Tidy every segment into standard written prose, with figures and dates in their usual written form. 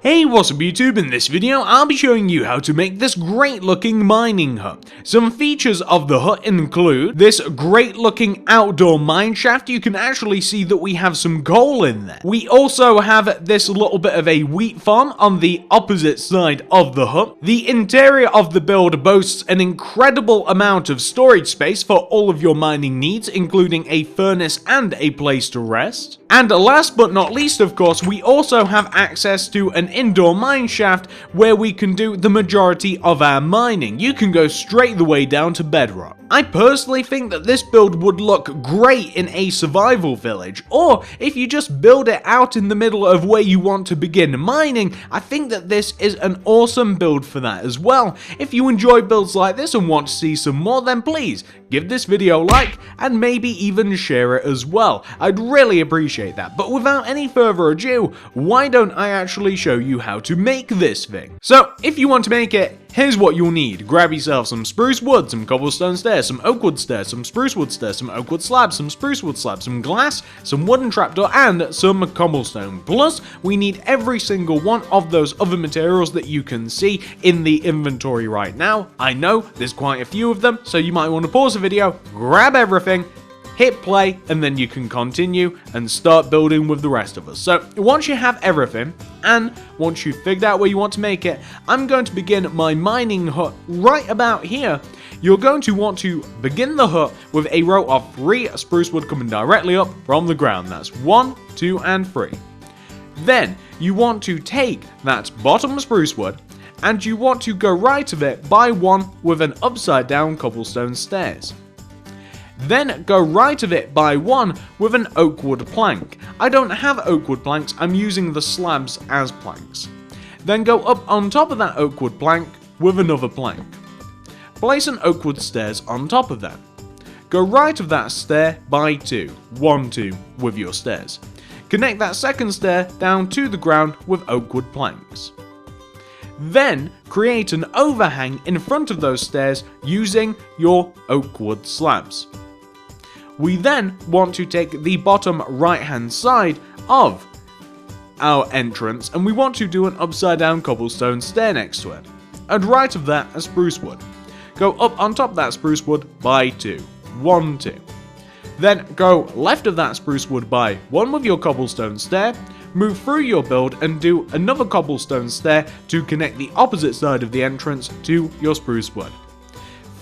Hey, what's up YouTube? In this video, I'll be showing you how to make this great looking mining hut. Some features of the hut include this great looking outdoor mine shaft. You can actually see that we have some coal in there. We also have this little bit of a wheat farm on the opposite side of the hut. The interior of the build boasts an incredible amount of storage space for all of your mining needs, including a furnace and a place to rest. And last but not least, of course, we also have access to an indoor mine shaft where we can do the majority of our mining. You can go straight the way down to bedrock. I personally think that this build would look great in a survival village, or if you just build it out in the middle of where you want to begin mining, I think that this is an awesome build for that as well. If you enjoy builds like this and want to see some more, then please give this video a like and maybe even share it as well. I'd really appreciate that. But without any further ado, why don't I actually show you how to make this thing? So if you want to make it, here's what you'll need. Grab yourself some spruce wood, some cobblestone stairs, some oak wood stairs, some spruce wood stairs, some oak wood slabs, some spruce wood slabs, some glass, some wooden trapdoor, and some cobblestone. Plus, we need every single one of those other materials that you can see in the inventory right now. I know there's quite a few of them, so you might want to pause the video, grab everything, hit play, and then you can continue and start building with the rest of us. So once you have everything, and once you've figured out where you want to make it, I'm going to begin my mining hut right about here. You're going to want to begin the hut with a row of 3 spruce wood coming directly up from the ground. That's 1, 2, and 3. Then you want to take that bottom spruce wood, and you want to go right of it by 1 with an upside down cobblestone stairs. Then go right of it by 1 with an oak wood plank. I don't have oak wood planks, I'm using the slabs as planks. Then go up on top of that oak wood plank with another plank. Place an oak wood stairs on top of that. Go right of that stair by 2, 1, 2 with your stairs. Connect that second stair down to the ground with oak wood planks. Then create an overhang in front of those stairs using your oak wood slabs. We then want to take the bottom right hand side of our entrance and we want to do an upside down cobblestone stair next to it. And right of that a spruce wood. Go up on top of that spruce wood by 2, 1, 2. Then go left of that spruce wood by 1 with your cobblestone stair, move through your build and do another cobblestone stair to connect the opposite side of the entrance to your spruce wood.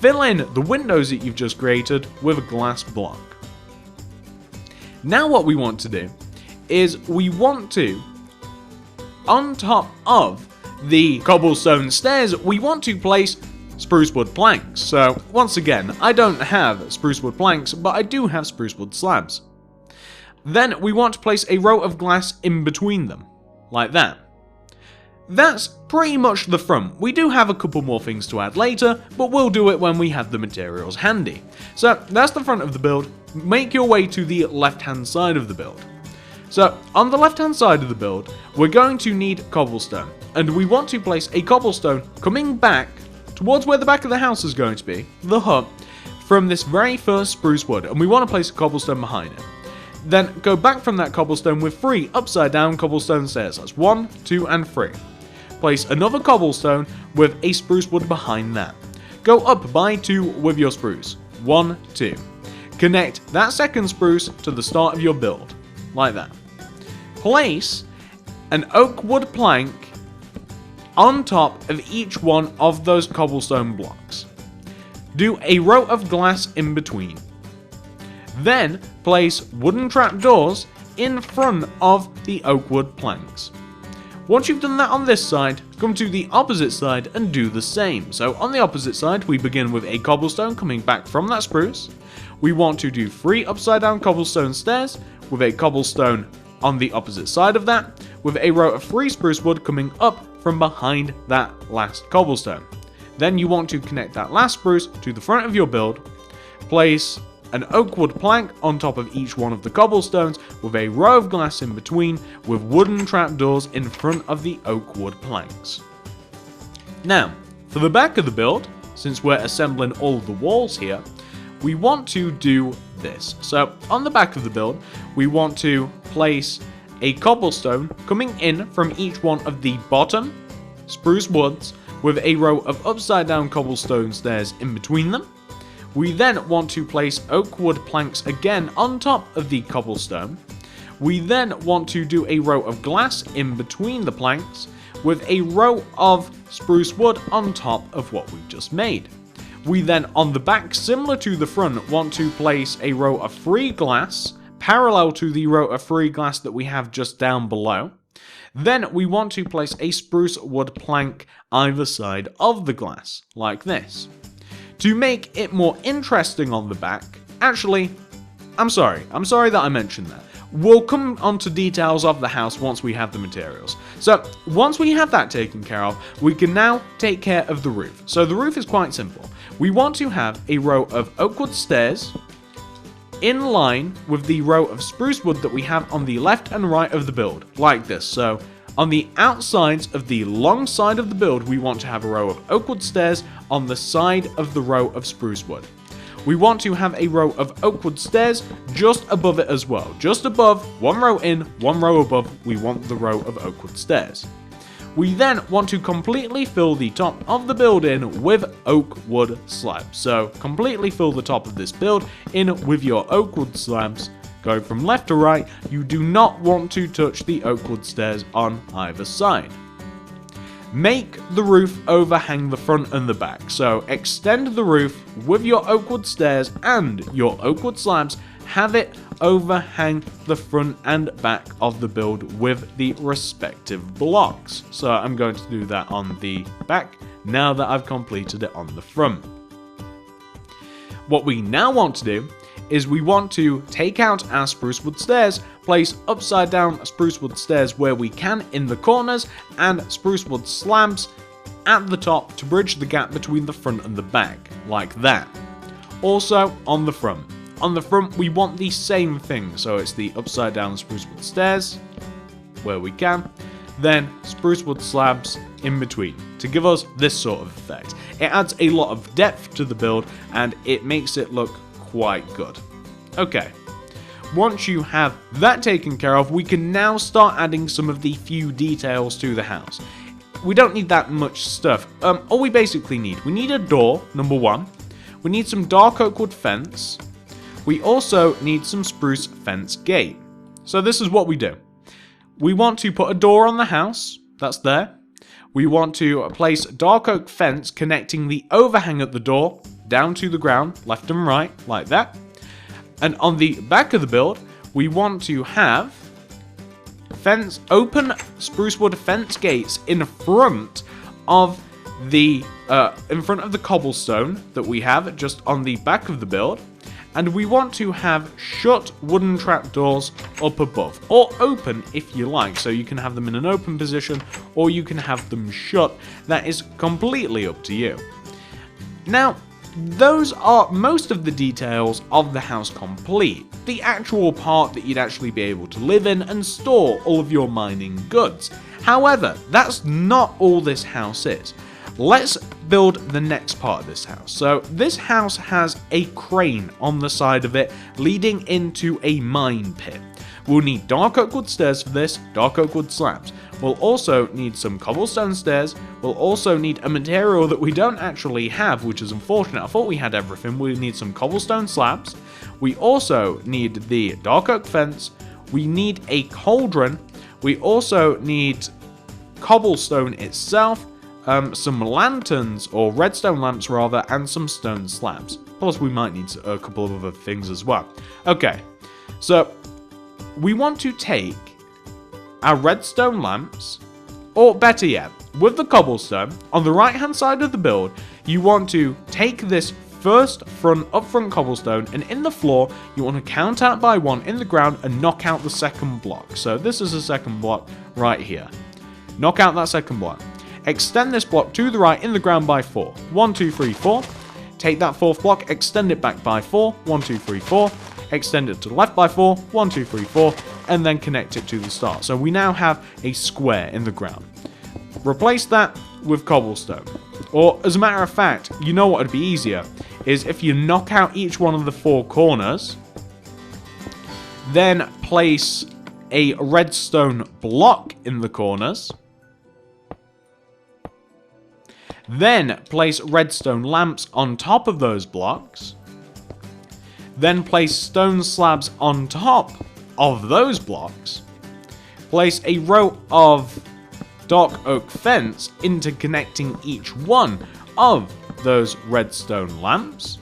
Fill in the windows that you've just created with a glass block. Now what we want to do is we want to, on top of the cobblestone stairs, we want to place spruce wood planks. So once again, I don't have spruce wood planks, but I do have spruce wood slabs. Then we want to place a row of glass in between them, like that. That's pretty much the front. We do have a couple more things to add later, but we'll do it when we have the materials handy. So that's the front of the build. Make your way to the left hand side of the build. So on the left hand side of the build, we're going to need cobblestone, and we want to place a cobblestone coming back towards where the back of the house is going to be, the hut, from this very first spruce wood, and we want to place a cobblestone behind it. Then go back from that cobblestone with 3 upside down cobblestone stairs. That's 1, 2, and 3. Place another cobblestone with a spruce wood behind that. Go up by 2 with your spruce. 1, 2. Connect that second spruce to the start of your build, like that. Place an oak wood plank on top of each one of those cobblestone blocks. Do a row of glass in between. Then place wooden trapdoors in front of the oak wood planks. Once you've done that on this side, come to the opposite side and do the same. So on the opposite side, we begin with a cobblestone coming back from that spruce. We want to do 3 upside down cobblestone stairs with a cobblestone on the opposite side of that, with a row of 3 spruce wood coming up from behind that last cobblestone. Then you want to connect that last spruce to the front of your build, place an oak wood plank on top of each one of the cobblestones with a row of glass in between with wooden trapdoors in front of the oak wood planks. Now, for the back of the build, since we're assembling all of the walls here, we want to do this. So on the back of the build, we want to place a cobblestone coming in from each one of the bottom spruce woods with a row of upside down cobblestone stairs in between them. We then want to place oak wood planks again on top of the cobblestone. We then want to do a row of glass in between the planks with a row of spruce wood on top of what we've just made. We then, on the back, similar to the front, want to place a row of free glass parallel to the row of free glass that we have just down below. Then we want to place a spruce wood plank either side of the glass, like this. To make it more interesting on the back, actually, I'm sorry that I mentioned that. We'll come on to details of the house once we have the materials. So, once we have that taken care of, we can now take care of the roof. So the roof is quite simple. We want to have a row of oak wood stairs in line with the row of spruce wood that we have on the left and right of the build, like this. So, on the outsides of the long side of the build, we want to have a row of oak wood stairs on the side of the row of spruce wood. We want to have a row of oak wood stairs just above it as well. Just above, one row in, one row above, we want the row of oak wood stairs. We then want to completely fill the top of the build in with oak wood slabs. So completely fill the top of this build in with your oak wood slabs. Go from left to right. You do not want to touch the oak wood stairs on either side. Make the roof overhang the front and the back. So extend the roof with your oak wood stairs and your oak wood slabs. Have it overhang the front and back of the build with the respective blocks. So I'm going to do that on the back now that I've completed it on the front. What we now want to do is we want to take out our spruce wood stairs, place upside down spruce wood stairs where we can in the corners, and spruce wood slabs at the top to bridge the gap between the front and the back, like that. Also, on the front. On the front, we want the same thing, so it's the upside down spruce wood stairs where we can, then spruce wood slabs in between to give us this sort of effect. It adds a lot of depth to the build and it makes it look quite good. Okay, once you have that taken care of, we can now start adding some of the few details to the house. We don't need that much stuff. All we basically need, we need a door, number one. We need some dark oak wood fence. We also need some spruce fence gate. So this is what we do. We want to put a door on the house, that's there. We want to place dark oak fence connecting the overhang at the door down to the ground, left and right, like that. And on the back of the build, we want to have open spruce wood fence gates in front of the cobblestone that we have just on the back of the build. And we want to have shut wooden trapdoors up above, or open if you like, so you can have them in an open position, or you can have them shut. That is completely up to you. Now, those are most of the details of the house complete, the actual part that you'd actually be able to live in and store all of your mining goods. However, that's not all this house is. Let's build the next part of this house. So this house has a crane on the side of it leading into a mine pit. We'll need dark oak wood stairs for this, dark oak wood slabs. We'll also need some cobblestone stairs. We'll also need a material that we don't actually have, which is unfortunate. I thought we had everything. We need some cobblestone slabs. We also need the dark oak fence. We need a cauldron. We also need cobblestone itself. Some lanterns, or redstone lamps rather, and some stone slabs. Plus we might need a couple of other things as well. Okay, so we want to take our redstone lamps, or better yet, with the cobblestone, on the right hand side of the build, you want to take this first up front cobblestone, and in the floor, you want to count out by one in the ground and knock out the second block. So this is the second block right here. Knock out that second block. Extend this block to the right in the ground by 4. 1, 2, 3, 4. Take that fourth block, extend it back by 4. 1, 2, 3, 4. Extend it to the left by 4. 1, 2, 3, 4. And then connect it to the start. So we now have a square in the ground. Replace that with cobblestone. Or, as a matter of fact, you know what would be easier? Is if you knock out each one of the 4 corners, then place a redstone block in the corners. Then place redstone lamps on top of those blocks. Then place stone slabs on top of those blocks. Place a row of dark oak fence interconnecting each one of those redstone lamps.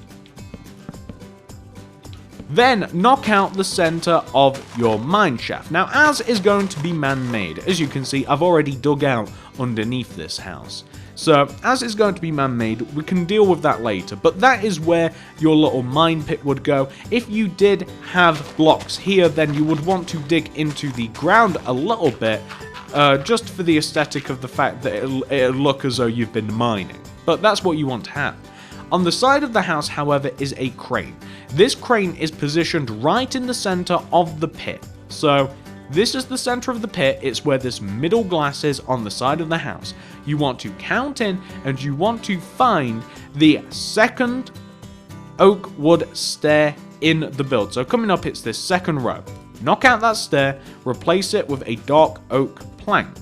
Then knock out the center of your mine shaft. Now, as is going to be man-made, as you can see, I've already dug out underneath this house. So, as is going to be man-made, we can deal with that later, but that is where your little mine pit would go. If you did have blocks here, then you would want to dig into the ground a little bit, just for the aesthetic of the fact that it'll look as though you've been mining. But that's what you want to have. On the side of the house, however, is a crane. This crane is positioned right in the center of the pit. So, this is the center of the pit, it's where this middle glass is on the side of the house. You want to count in, and you want to find the second oak wood stair in the build. So coming up, it's this second row. Knock out that stair, replace it with a dark oak plank.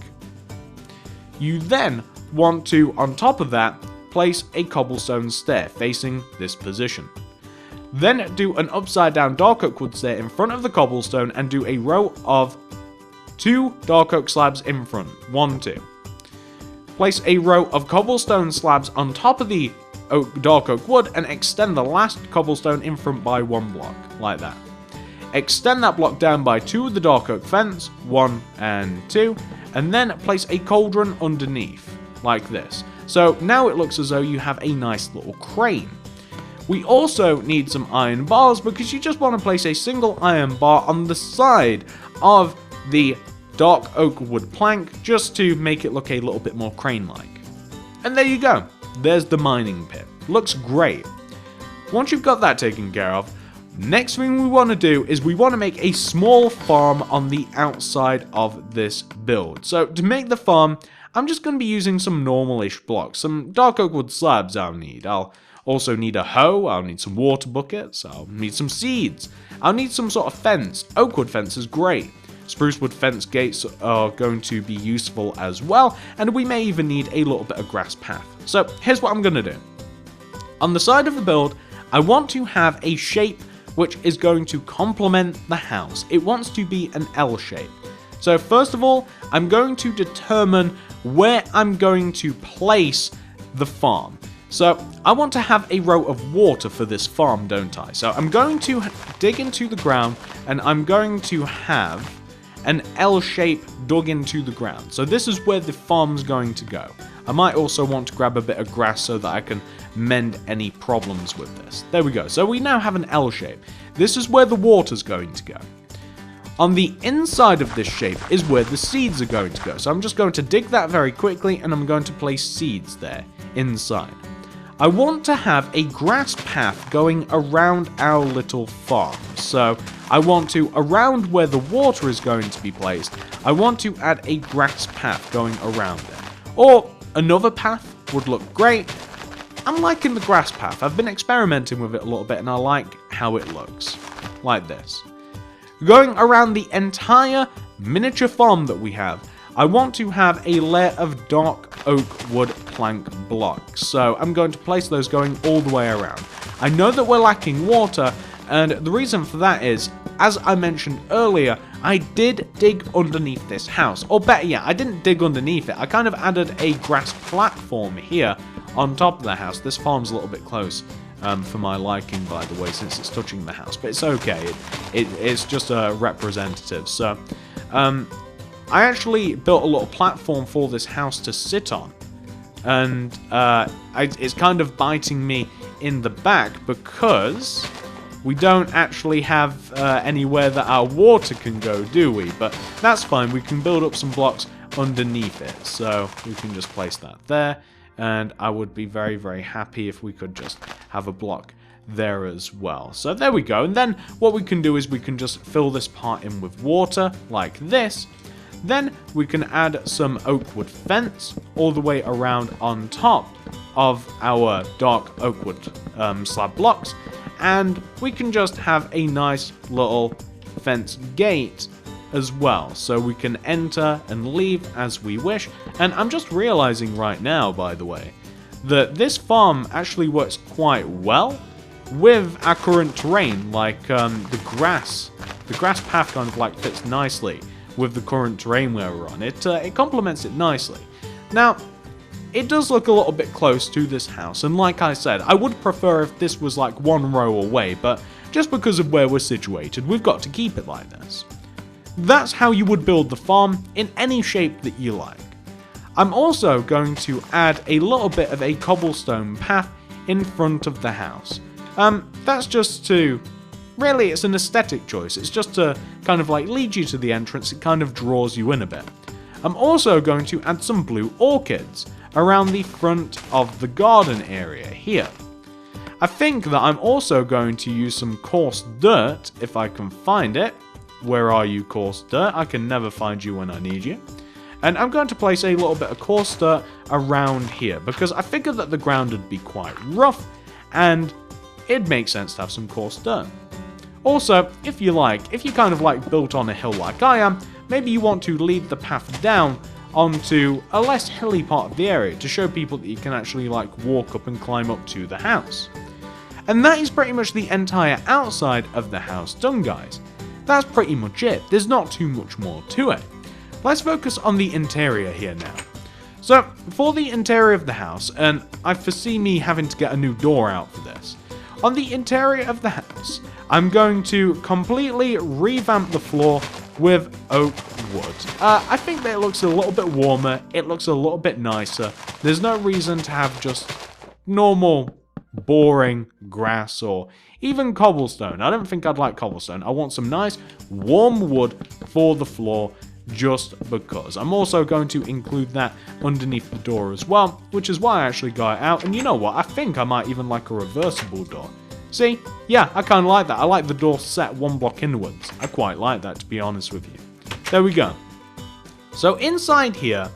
You then want to, on top of that, place a cobblestone stair facing this position. Then do an upside down dark oak wood stair in front of the cobblestone and do a row of 2 dark oak slabs in front. 1, 2. Place a row of cobblestone slabs on top of the dark oak wood and extend the last cobblestone in front by 1 block, like that. Extend that block down by 2 of the dark oak fence, 1 and 2, and then place a cauldron underneath, like this. So now it looks as though you have a nice little crane. We also need some iron bars because you just want to place a single iron bar on the side of the dark oak wood plank just to make it look a little bit more crane-like. And there you go. There's the mining pit. Looks great. Once you've got that taken care of, next thing we want to do is we want to make a small farm on the outside of this build. So to make the farm, I'm just going to be using some normal-ish blocks. Some dark oak wood slabs I'll need. I'll also need a hoe, I'll need some water buckets, I'll need some seeds, I'll need some sort of fence. Oak wood fence is great. Spruce wood fence gates are going to be useful as well, and we may even need a little bit of grass path. So here's what I'm going to do. On the side of the build, I want to have a shape which is going to complement the house. It wants to be an L shape. So first of all, I'm going to determine where I'm going to place the farm. So I want to have a row of water for this farm, don't I? So I'm going to dig into the ground and I'm going to have an L shape dug into the ground. So this is where the farm's going to go. I might also want to grab a bit of grass so that I can mend any problems with this. There we go. So we now have an L shape. This is where the water's going to go. On the inside of this shape is where the seeds are going to go. So I'm just going to dig that very quickly and I'm going to place seeds there inside. I want to have a grass path going around our little farm. So I want to, around where the water is going to be placed, I want to add a grass path going around it. Or another path would look great. I'm liking the grass path. I've been experimenting with it a little bit and I like how it looks. Like this. Going around the entire miniature farm that we have, I want to have a layer of dark oak wood plank blocks. So I'm going to place those going all the way around. I know that we're lacking water, and the reason for that is, as I mentioned earlier, I did dig underneath this house. Or better yet, I didn't dig underneath it. I kind of added a grass platform here on top of the house. This farm's a little bit close for my liking, by the way, since it's touching the house. But it's okay. It's just a representative. So, I actually built a little platform for this house to sit on. And it's kind of biting me in the back because we don't actually have anywhere that our water can go, do we? But that's fine. We can build up some blocks underneath it. So we can just place that there. And I would be very, very happy if we could just have a block there as well. So there we go. And then what we can do is we can just fill this part in with water like this. Then we can add some oak wood fence all the way around on top of our dark oak wood slab blocks. And we can just have a nice little fence gate as well, so we can enter and leave as we wish. And I'm just realizing right now, by the way, that this farm actually works quite well with our current terrain. Like the grass path kind of like fits nicely with the current terrain where we're on. It complements it nicely. Now, it does look a little bit close to this house, and like I said, I would prefer if this was like one row away, but just because of where we're situated, we've got to keep it like this. That's how you would build the farm in any shape that you like. I'm also going to add a little bit of a cobblestone path in front of the house. That's just to, really, it's an aesthetic choice. It's just to kind of like lead you to the entrance. It kind of draws you in a bit. I'm also going to add some blue orchids around the front of the garden area here. I think that I'm also going to use some coarse dirt, if I can find it. Where are you, coarse dirt? I can never find you when I need you. And I'm going to place a little bit of coarse dirt around here, because I figured that the ground would be quite rough, and it makes sense to have some coarse dirt. Also, if you kind of like built on a hill like I am, maybe you want to lead the path down onto a less hilly part of the area to show people that you can actually like walk up and climb up to the house. And that is pretty much the entire outside of the house done, guys. That's pretty much it. There's not too much more to it. Let's focus on the interior here now. So, for the interior of the house, and I foresee me having to get a new door out for this. On the interior of the house, I'm going to completely revamp the floor with oak wood. I think that it looks a little bit warmer, it looks a little bit nicer. There's no reason to have just normal, boring grass or even cobblestone. I don't think I'd like cobblestone. I want some nice, warm wood for the floor, just because. I'm also going to include that underneath the door as well, which is why I actually got it out. And you know what? I think I might even like a reversible door. See? Yeah, I kind of like that. I like the door set one block inwards. I quite like that, to be honest with you. There we go. So inside here,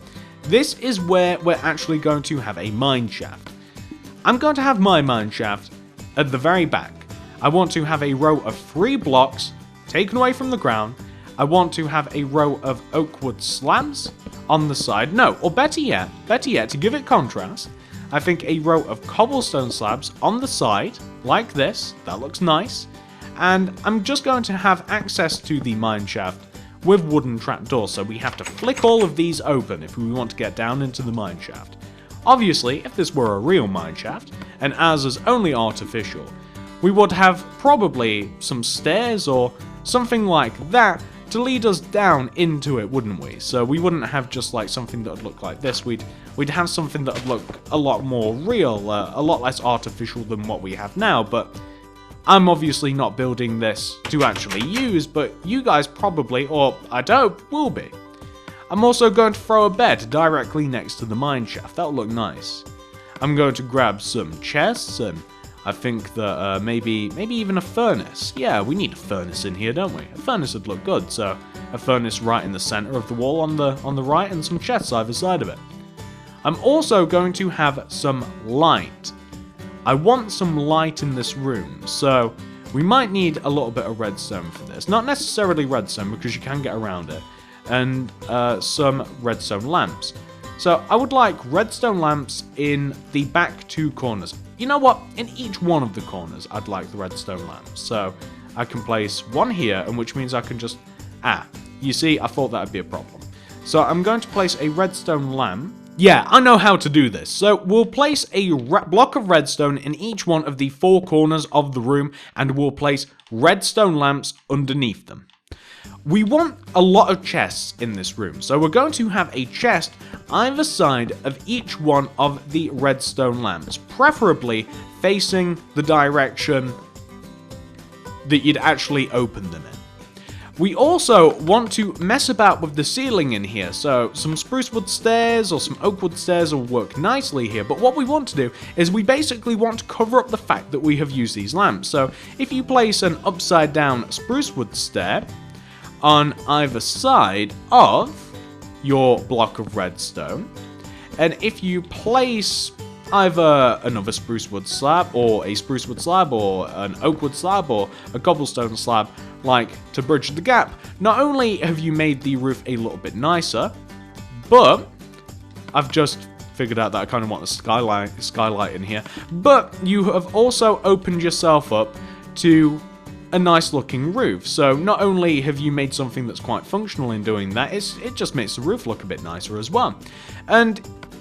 this is where we're actually going to have a mine shaft. I'm going to have my mine shaft at the very back. I want to have a row of 3 blocks taken away from the ground. I want to have a row of oak wood slabs on the side. No, or better yet, to give it contrast, I think a row of cobblestone slabs on the side, like this. That looks nice. And I'm just going to have access to the mine shaft with wooden trapdoors, so we have to flick all of these open if we want to get down into the mine shaft. Obviously, if this were a real mine shaft, and ours is only artificial, we would have probably some stairs or something like that to lead us down into it, wouldn't we? So we wouldn't have just like something that would look like this. We'd have something that would look a lot more real, a lot less artificial than what we have now. But I'm obviously not building this to actually use, but you guys probably, or I'd hope, will be. I'm also going to throw a bed directly next to the mine shaft. That'll look nice. I'm going to grab some chests, and I think that maybe even a furnace. Yeah, we need a furnace in here, don't we? A furnace would look good, so a furnace right in the center of the wall on the right, and some chests either side of it. I'm also going to have some light. I want some light in this room, so we might need a little bit of redstone for this. Not necessarily redstone, because you can get around it, and some redstone lamps. So I would like redstone lamps in the back 2 corners. You know what? In each one of the corners, I'd like the redstone lamps. So I can place one here, and which means I can just... you see, I thought that would be a problem. So I'm going to place a redstone lamp. Yeah, I know how to do this. So we'll place a block of redstone in each one of the 4 corners of the room, and we'll place redstone lamps underneath them. We want a lot of chests in this room, so we're going to have a chest either side of each one of the redstone lamps, preferably facing the direction that you'd actually open them in. We also want to mess about with the ceiling in here, so some spruce wood stairs or some oak wood stairs will work nicely here, but what we want to do is we basically want to cover up the fact that we have used these lamps. So if you place an upside down spruce wood stair on either side of your block of redstone, and if you place, either another spruce wood slab, or a spruce wood slab, or an oak wood slab, or a cobblestone slab, like, to bridge the gap. Not only have you made the roof a little bit nicer, but I've just figured out that I kind of want the skylight in here, but you have also opened yourself up to a nice looking roof. So not only have you made something that's quite functional in doing that, it just makes the roof look a bit nicer as well. And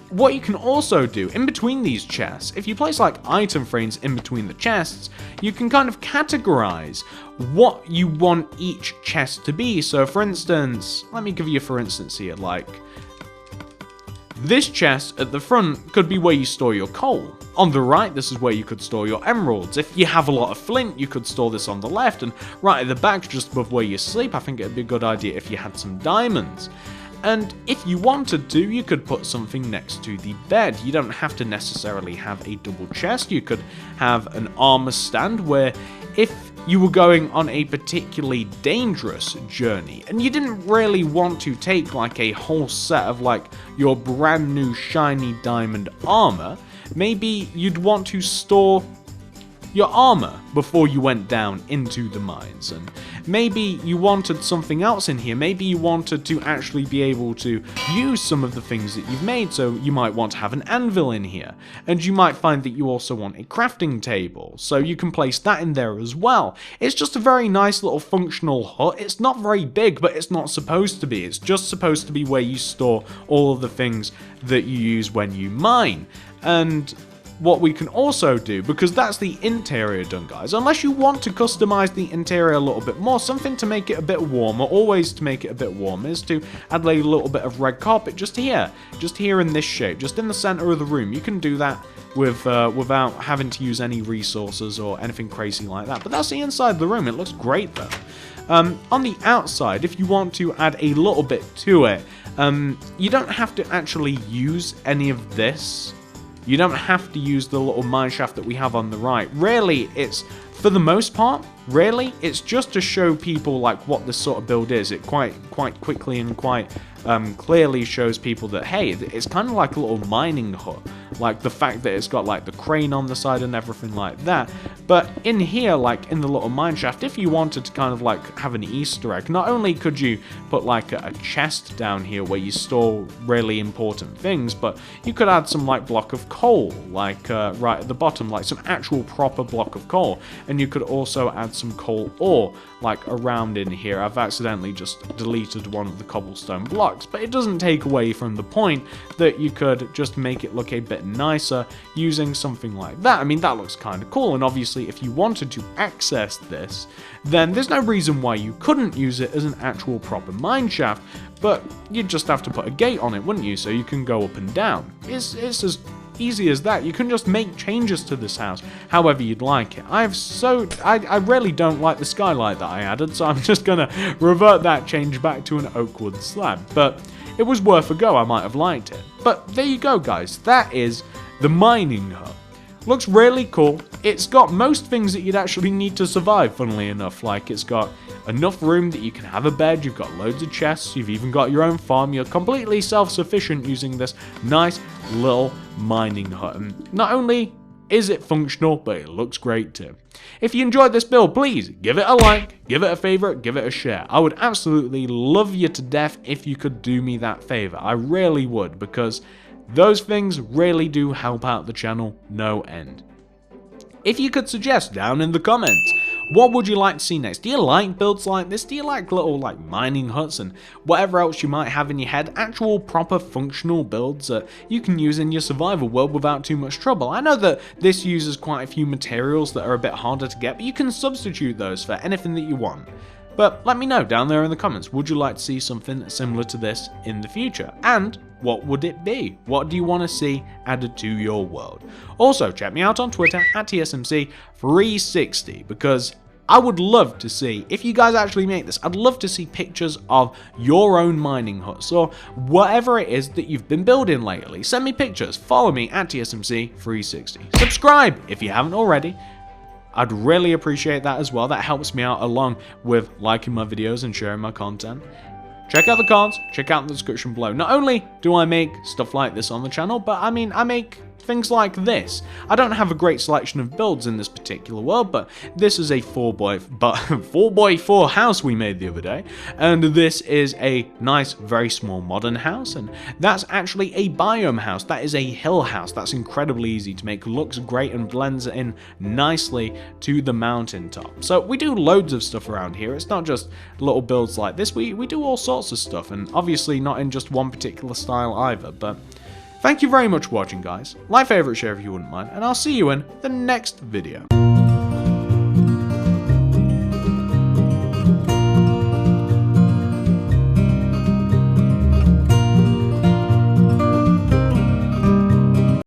what you can also do in between these chests, if you place like item frames in between the chests, you can kind of categorize what you want each chest to be. So for instance, let me give you a for instance here, like this chest at the front could be where you store your coal. On the right, this is where you could store your emeralds. If you have a lot of flint, you could store this on the left, and right at the back, just above where you sleep, I think it'd be a good idea if you had some diamonds. And if you wanted to, you could put something next to the bed. You don't have to necessarily have a double chest. You could have an armor stand where if you were going on a particularly dangerous journey and you didn't really want to take like a whole set of like your brand new shiny diamond armor, maybe you'd want to store your armor before you went down into the mines, and maybe you wanted something else in here. Maybe you wanted to actually be able to use some of the things that you've made, so you might want to have an anvil in here, and you might find that you also want a crafting table, so you can place that in there as well. It's just a very nice little functional hut. It's not very big, but it's not supposed to be. It's just supposed to be where you store all of the things that you use when you mine. And what we can also do, because that's the interior done, guys, unless you want to customize the interior a little bit more, something to make it a bit warmer, always to make it a bit warmer, is to add a little bit of red carpet just here in this shape, just in the center of the room. You can do that with without having to use any resources or anything crazy like that, but that's the inside of the room. It looks great though. On the outside, if you want to add a little bit to it, you don't have to actually use any of this. You don't have to use the little mine shaft that we have on the right. Really, it's, for the most part, really, it's just to show people like what this sort of build is. It quite quickly and quite clearly shows people that, hey, it's kind of like a little mining hut. Like the fact that it's got like the crane on the side and everything like that. But in here, like in the little mine shaft, if you wanted to kind of like have an Easter egg, not only could you put like a chest down here where you store really important things, but you could add some like block of coal, like right at the bottom, like some actual proper block of coal. And you could also add some coal ore like around in here. I've accidentally just deleted one of the cobblestone blocks, but it doesn't take away from the point that you could just make it look a bit nicer using something like that. I mean, that looks kind of cool, and obviously if you wanted to access this, then there's no reason why you couldn't use it as an actual proper mine shaft, but you'd just have to put a gate on it, wouldn't you, so you can go up and down. It's as easy as that. You can just make changes to this house however you'd like it. I really don't like the skylight that I added, so I'm just gonna revert that change back to an oak wood slab, but it was worth a go. I might have liked it. But there you go, guys. That is the mining hut. Looks really cool. It's got most things that you'd actually need to survive, funnily enough. Like, it's got enough room that you can have a bed, you've got loads of chests, you've even got your own farm. You're completely self-sufficient using this nice little mining hut. And not only is it functional, but it looks great too. If you enjoyed this build, please give it a like, give it a favorite, give it a share. I would absolutely love you to death if you could do me that favor. I really would, because those things really do help out the channel no end. If you could suggest down in the comments, what would you like to see next? Do you like builds like this? Do you like little like mining huts and whatever else you might have in your head? Actual proper functional builds that you can use in your survival world without too much trouble. I know that this uses quite a few materials that are a bit harder to get, but you can substitute those for anything that you want. But let me know down there in the comments, would you like to see something similar to this in the future? And what would it be? What do you want to see added to your world? Also, check me out on Twitter at TSMC 360, because I would love to see, if you guys actually make this, I'd love to see pictures of your own mining huts or whatever it is that you've been building lately. Send me pictures, follow me at TSMC 360. Subscribe if you haven't already. I'd really appreciate that as well. That helps me out along with liking my videos and sharing my content. Check out the cards, check out the description below. Not only do I make stuff like this on the channel, but I mean, I make Things like this. I don't have a great selection of builds in this particular world, but this is a 4x4 house we made the other day, and this is a nice, very small modern house, and that's actually a biome house. That is a hill house. That's incredibly easy to make, looks great and blends in nicely to the mountaintop. So we do loads of stuff around here. It's not just little builds like this. We do all sorts of stuff, and obviously not in just one particular style either, but thank you very much for watching, guys. Like, favorite, share if you wouldn't mind, and I'll see you in the next video.